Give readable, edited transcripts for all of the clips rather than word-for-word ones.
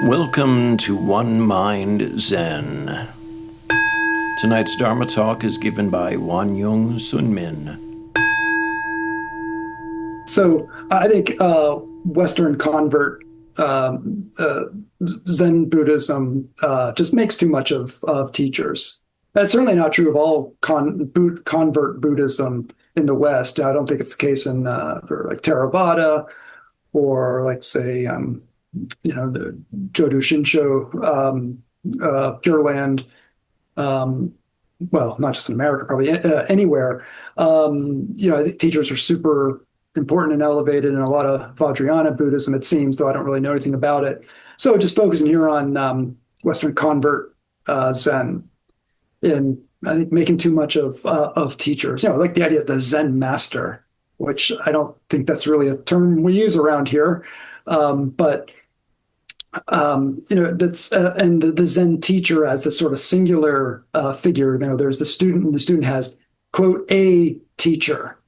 Welcome to One Mind Zen. Tonight's Dharma talk is given by Won Yung Min. So I think Western convert Zen Buddhism just makes too much of teachers. That's certainly not true of all convert Buddhism in the West. I don't think it's the case in for like Theravada or like say the Jodo Shinsho Pure Land. Well, not just in America, probably anywhere. I think teachers are super important and elevated in a lot of Vajrayana Buddhism, it seems, though I don't really know anything about it. So just focusing here on Western convert Zen, and I think making too much of teachers. Like the idea of the Zen master, which I don't think that's really a term we use around here, but that's and the Zen teacher as this sort of singular figure. There's the student, and the student has, quote, a teacher.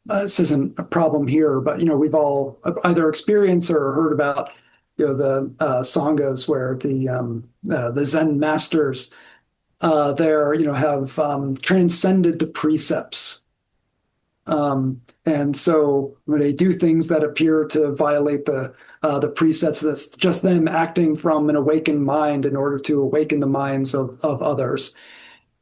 This isn't a problem here, but we've all either experienced or heard about the sanghas where the Zen masters have transcended the precepts. And so when they do things that appear to violate the precepts, that's just them acting from an awakened mind in order to awaken the minds of others.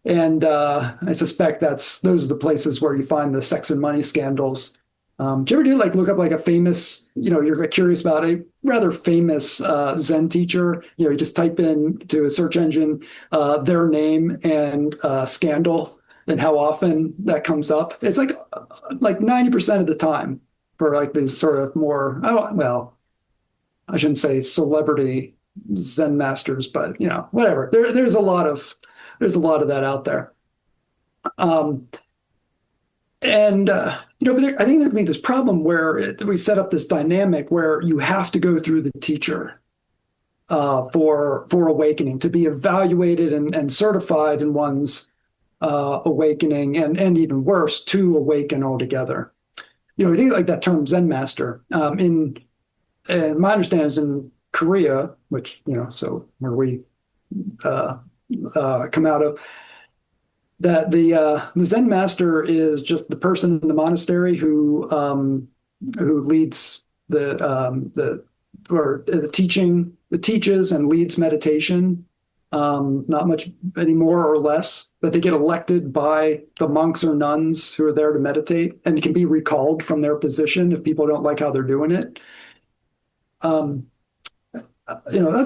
And I suspect those are the places where you find the sex and money scandals. Do you ever look up like a famous, you're curious about a rather famous Zen teacher? You just type in to a search engine their name and scandal, and how often that comes up. It's like 90% of the time for like these sort of more, I shouldn't say celebrity Zen masters, but whatever. There's a lot of that out there. But I think there can be this problem where we set up this dynamic where you have to go through the teacher for awakening, to be evaluated and certified in one's awakening, and even worse, to awaken altogether. I think like that term Zen master, and my understanding is in Korea, which, so where we come out of, that the Zen master is just the person in the monastery who leads the teaches and leads meditation. Not much any more or less, but they get elected by the monks or nuns who are there to meditate, and can be recalled from their position if people don't like how they're doing it. That's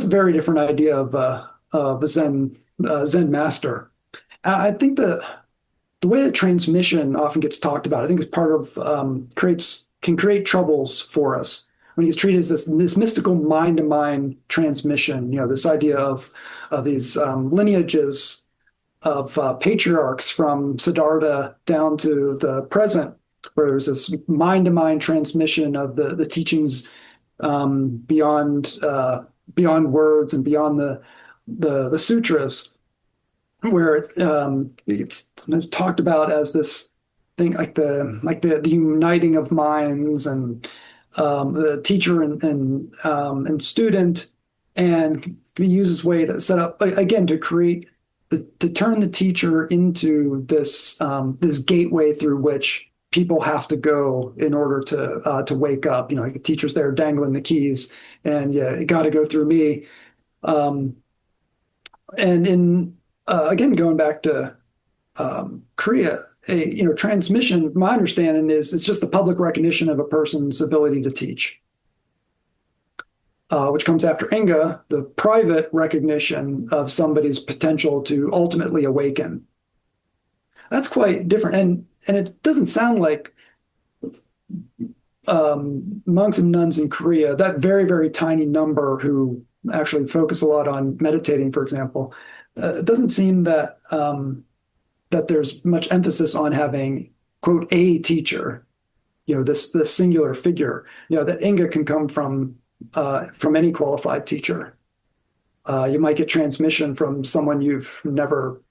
a very different idea of a Zen master. I think the way that transmission often gets talked about, I think is part of can create troubles for us when it's treated as this mystical mind-to-mind transmission. This idea of these lineages of patriarchs from Siddhartha down to the present, where there's this mind-to-mind transmission of the teachings beyond words and beyond the sutras, where it's talked about as this thing like the uniting of minds, and the teacher and student, and can be used as a way to set up, again, to create to turn the teacher into this gateway through which people have to go in order to wake up. Like the teacher's there dangling the keys, and you got to go through me. And in again, going back to Korea, transmission, my understanding is it's just the public recognition of a person's ability to teach, which comes after Inga, the private recognition of somebody's potential to ultimately awaken. That's quite different. And it doesn't sound like monks and nuns in Korea, that very, very tiny number who actually focus a lot on meditating, for example, it doesn't seem that that there's much emphasis on having, quote, a teacher, this singular figure, that Inga can come from any qualified teacher. You might get transmission from someone you've never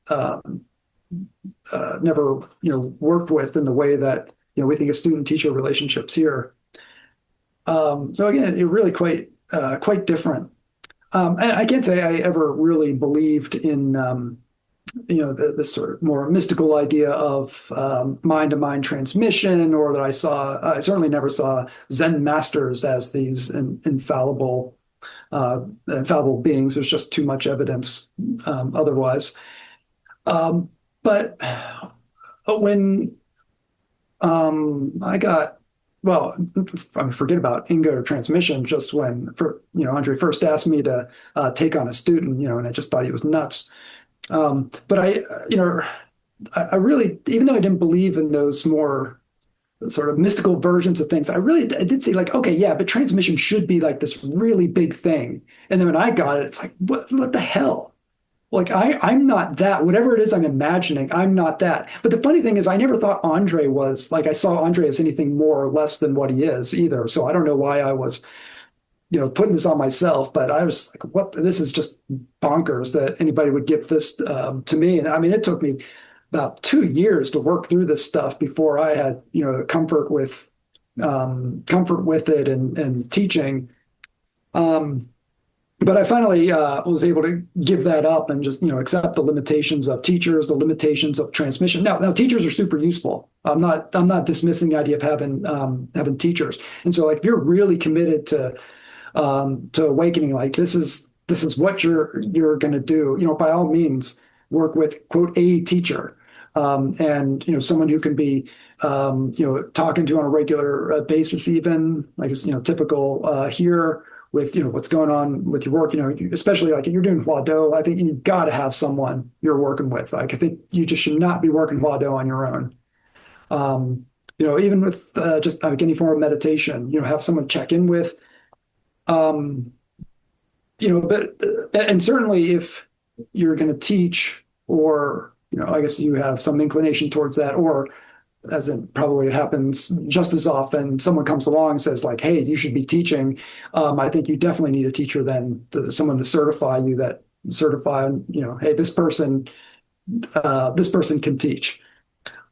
worked with in the way that we think of student-teacher relationships here. So again, it really quite different. And I can't say I ever really believed in this sort of more mystical idea of mind-to-mind transmission, or that I certainly never saw Zen masters as these infallible beings. There's just too much evidence otherwise. But when I got, well, I mean, forget about Inga or transmission. Just when, Andre first asked me to take on a student, and I just thought he was nuts. But I really, even though I didn't believe in those more sort of mystical versions of things, I did say like, okay, yeah, but transmission should be like this really big thing. And then when I got it, it's like, what the hell? Like I'm not that. Whatever it is I'm imagining, I'm not that. But the funny thing is, I never thought Andre was like, I saw Andre as anything more or less than what he is either. So I don't know why I was, putting this on myself, but I was like, what? This is just bonkers that anybody would give this to me. And I mean, it took me about 2 years to work through this stuff before I had, comfort with it and teaching. But I finally was able to give that up and just accept the limitations of teachers, the limitations of transmission. Now teachers are super useful. I'm not dismissing the idea of having teachers. And so like if you're really committed to awakening, like this is what you're going to do. By all means, work with quote a teacher, and someone who can be talking to on a regular basis, even like it's typical here with what's going on with your work. Especially like if you're doing Hua Do, I think you've got to have someone you're working with. Like I think you just should not be working Hua Do on your own. Even with just like any form of meditation, have someone check in with. But and certainly if you're going to teach, or I guess you have some inclination towards that, or as in probably it happens just as often, someone comes along and says like, "Hey, you should be teaching." I think you definitely need a teacher then, someone to certify you, hey, this person can teach.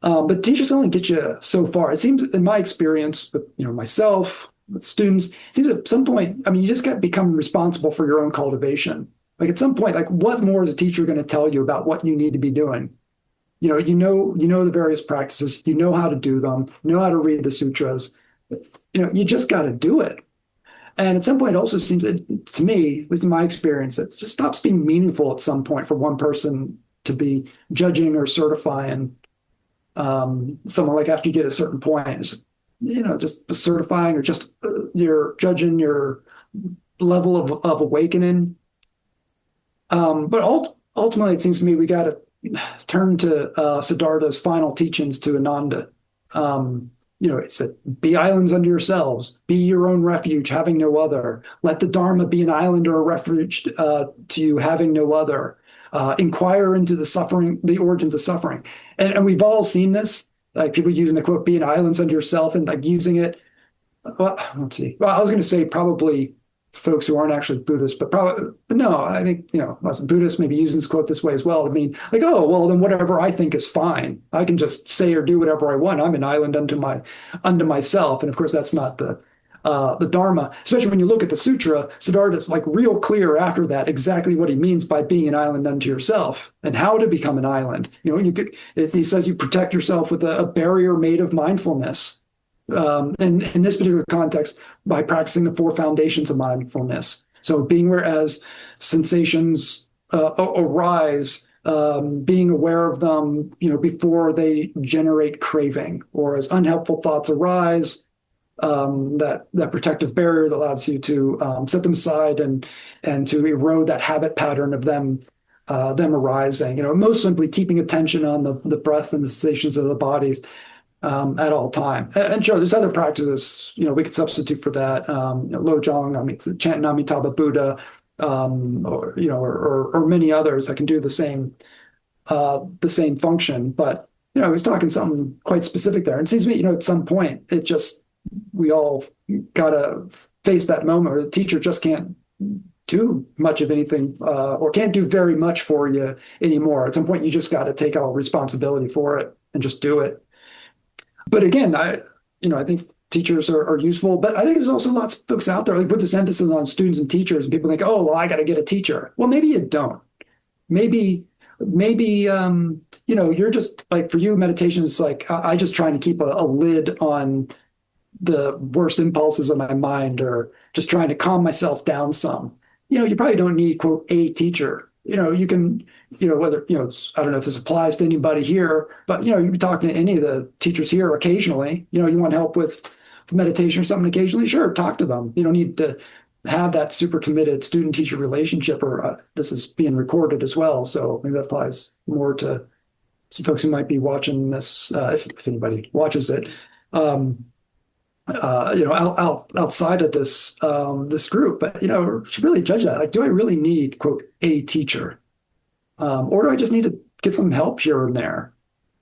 But teachers only get you so far. It seems, in my experience with myself, with students, it seems at some point, I mean, you just got to become responsible for your own cultivation. Like at some point, like what more is a teacher going to tell you about what you need to be doing? The various practices, how to do them, how to read the sutras. You just got to do it. And at some point, it also seems, to me, at least in my experience, it just stops being meaningful at some point for one person to be judging or certifying someone. Like after you get a certain point, it's just certifying, or just you're judging your level of awakening. But ultimately, it seems to me we got to turn to Siddhartha's final teachings to Ananda. It said, "Be islands unto yourselves, be your own refuge, having no other. Let the Dharma be an island or a refuge to you, having no other. Inquire into the origins of suffering." And we've all seen this, like people using the quote, "Be an island unto yourself," and like using it. Well, let's see. Well, I was going to say probably folks who aren't actually Buddhists, but no, I think, Buddhists maybe using this quote this way as well. I mean, like, oh, well, then whatever I think is fine. I can just say or do whatever I want. I'm an island unto myself. And of course, that's not the Dharma, especially when you look at the sutra. Siddhartha's like real clear after that exactly what he means by being an island unto yourself and how to become an island. He says you protect yourself with a barrier made of mindfulness. And in this particular context, by practicing the 4 foundations of mindfulness. So being aware as sensations arise, being aware of them, before they generate craving, or as unhelpful thoughts arise, that protective barrier that allows you to set them aside and to erode that habit pattern of them arising. Most simply keeping attention on the breath and the sensations of the body at all time. And sure, there's other practices, we could substitute for that. Lojong, chanting Amitabha Buddha, or many others that can do the same function. But, I was talking something quite specific there. And it seems to me, at some point, we all got to face that moment where the teacher just can't do much of anything, or can't do very much for you anymore. At some point, you just got to take all responsibility for it and just do it. But again, I think teachers are useful, but I think there's also lots of books out there like put this emphasis on students and teachers, and people think, oh, well, I got to get a teacher. Well, maybe you don't. Maybe you're just like for you, meditation is like I just trying to keep a lid on the worst impulses of my mind, or just trying to calm myself down some. You probably don't need, quote, a teacher. You can, whether, I don't know if this applies to anybody here, but, you can be talking to any of the teachers here occasionally. You want help with meditation or something occasionally, sure, talk to them. You don't need to have that super committed student-teacher relationship, or this is being recorded as well. So maybe that applies more to some folks who might be watching this, if anybody watches it. Outside of this group, but should really judge that. Like, do I really need, quote, a teacher, or do I just need to get some help here and there?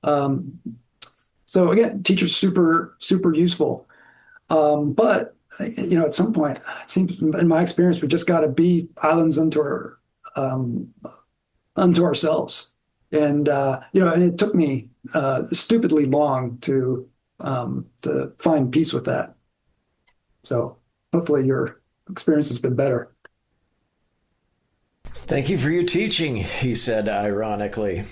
So again, teachers super useful, but at some point, it seems in my experience, we just got to be islands unto ourselves, and and it took me stupidly long to find peace with that. So hopefully your experience has been better. Thank you for your teaching, he said ironically.